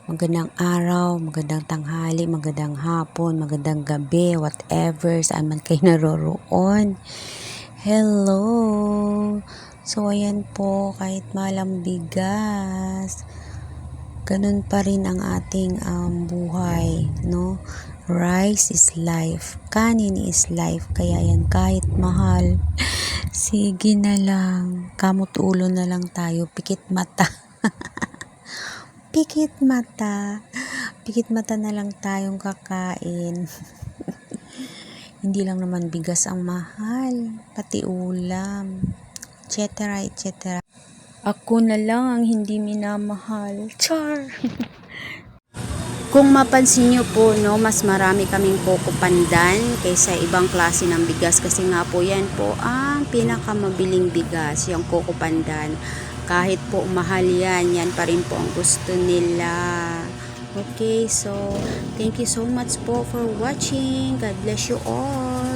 Magandang araw, magandang tanghali, magandang hapon, magandang gabi, whatever, saan man kayo naroroon. Hello! So, ayan po, kahit malang bigas, ganun pa rin ang ating buhay, no? Rice is life, kanin is life, kaya yan kahit mahal, sige na lang, kamot ulo na lang tayo, pikit mata. Pikit mata. Pikit mata na lang tayong kakain. Hindi lang naman bigas ang mahal, pati ulam, etc. etc. Ako na lang ang hindi minamahal. Char! Kung mapansin nyo po, no, mas marami kaming Coco Pandan kaysa ibang klase ng bigas kasi nga po yan po ang pinakamabiling bigas, yung Coco Pandan. Kahit po mahal yan, yan pa rin po ang gusto nila. Okay, so thank you so much po for watching. God bless you all.